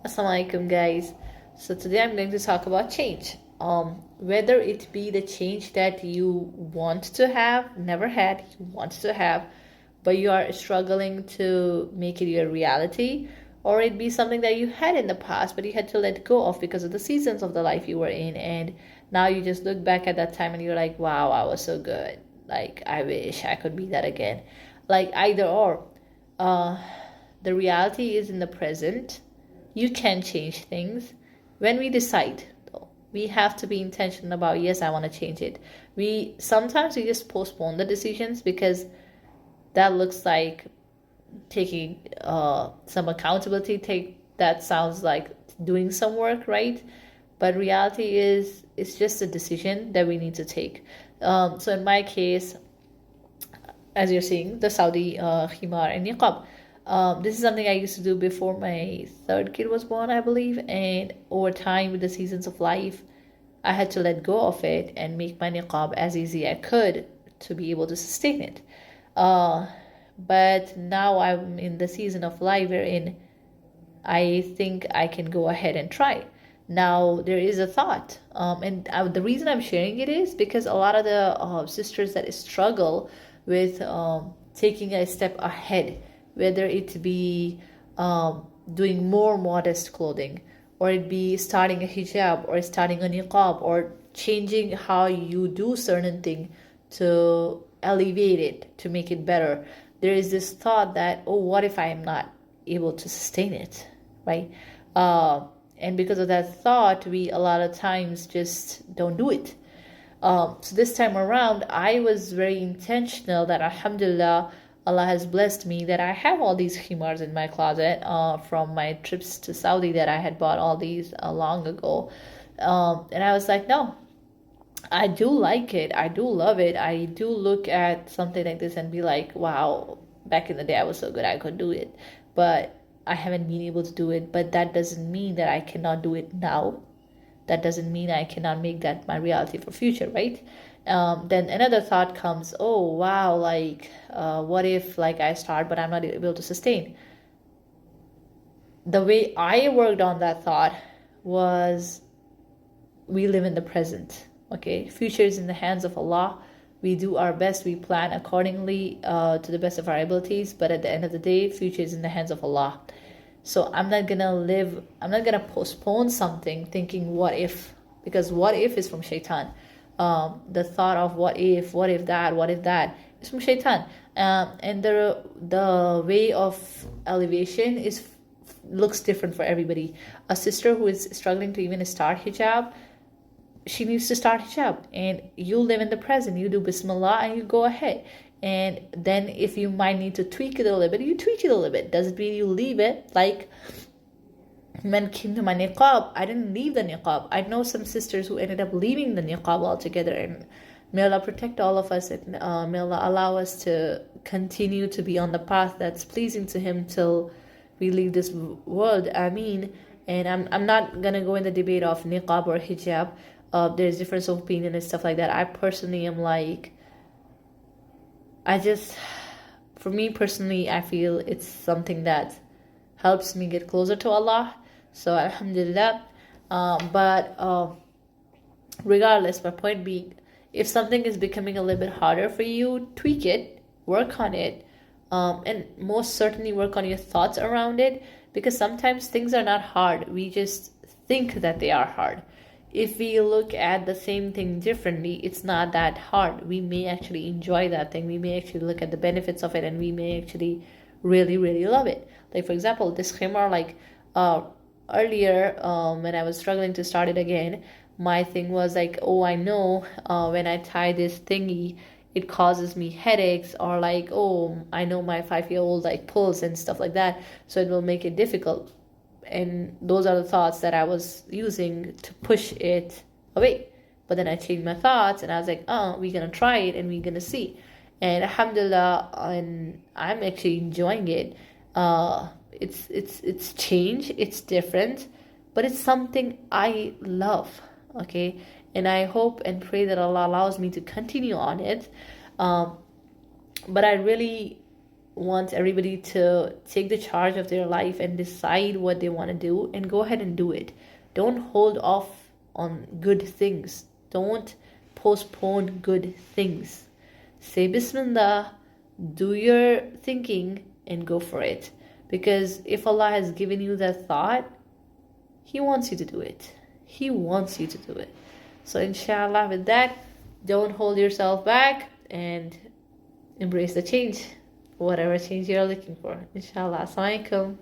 Assalamu alaikum, guys. So today I'm going to talk about change. Whether it be the change that you want to have, never had, you want to have, but you are struggling to make it your reality, or it be something that you had in the past, but you had to let go of because of the seasons of the life you were in, and now you just look back at that time and you're like, wow, I was so good. Like I wish I could be that again. Like either or. Uh, the reality is in the present. You can change things when we decide, though. We have to be intentional about, yes, I want to change it. We sometimes we just postpone the decisions because that looks like taking some accountability. Take that sounds like doing some work, right? But reality is it's just a decision that we need to take. So in my case, as you're seeing, the Saudi khimar and niqab. This is something I used to do before my third kid was born, I believe. And over time, with the seasons of life, I had to let go of it and make my niqab as easy as I could to be able to sustain it. Uh, but now I'm in the season of life wherein I think I can go ahead and try. Now there is a thought, and the reason I'm sharing it is because a lot of the sisters that struggle with taking a step ahead, whether it be doing more modest clothing, or it be starting a hijab, or starting a niqab, or changing how you do certain thing to elevate it, to make it better. There is this thought that, oh, what if I am not able to sustain it, right? And because of that thought, we a lot of times just don't do it. So this time around, I was very intentional that Alhamdulillah, Allah has blessed me that I have all these khimars in my closet from my trips to Saudi that I had bought all these long ago. And I was like, no, I do like it. I do love it. I do look at something like this and be like, wow, back in the day I was so good I could do it. But I haven't been able to do it. But that doesn't mean that I cannot do it now. That doesn't mean I cannot make that my reality for future, right? Then another thought comes, oh wow, like what if like I start but I'm not able to sustain? The way I worked on that thought was we live in the present. Okay, future is in the hands of Allah. We do our best, we plan accordingly to the best of our abilities, but at the end of the day, future is in the hands of Allah. So I'm not gonna postpone something thinking what if, because what if is from shaitan. The thought of what if that is from shaitan. And the way of elevation is looks different for everybody. A sister who is struggling to even start hijab, she needs to start hijab, and you live in the present, you do bismillah and you go ahead. And then if you might need to tweak it a little bit, you tweak it a little bit. Doesn't mean you leave it. Like when it came to my niqab, I didn't leave the niqab. I know some sisters who ended up leaving the niqab altogether, and may Allah protect all of us, and may Allah allow us to continue to be on the path that's pleasing to Him till we leave this world. Ameen. And I'm not gonna go in the debate of niqab or hijab. There's difference of opinion and stuff like that. I personally am like, I just, for me personally, I feel it's something that helps me get closer to Allah. So alhamdulillah. But regardless, my point being, if something is becoming a little bit harder for you, tweak it, work on it, and most certainly work on your thoughts around it, because sometimes things are not hard. We just think that they are hard. If we look at the same thing differently, it's not that hard. We may actually enjoy that thing. We may actually look at the benefits of it, and we may actually really, really love it. Like for example, this khimar, like earlier when I was struggling to start it again, my thing was like, oh, I know when I tie this thingy, it causes me headaches, or like, oh, I know my 5-year-old like pulls and stuff like that, so it will make it difficult. And those are the thoughts that I was using to push it away. But then I changed my thoughts and I was like, oh, we're gonna try it and we're gonna see. And alhamdulillah, and I'm actually enjoying it. It's change, it's different, but it's something I love. Okay, and I hope and pray that Allah allows me to continue on it. But I really wants everybody to take the charge of their life and decide what they want to do and go ahead and do it. Don't hold off on good things. Don't postpone good things. Say Bismillah, do your thinking, and go for it. Because if Allah has given you that thought, He wants you to do it. He wants you to do it. So inshallah, with that, don't hold yourself back and embrace the change, whatever change you're looking for. Inshallah. Assalamu alaikum.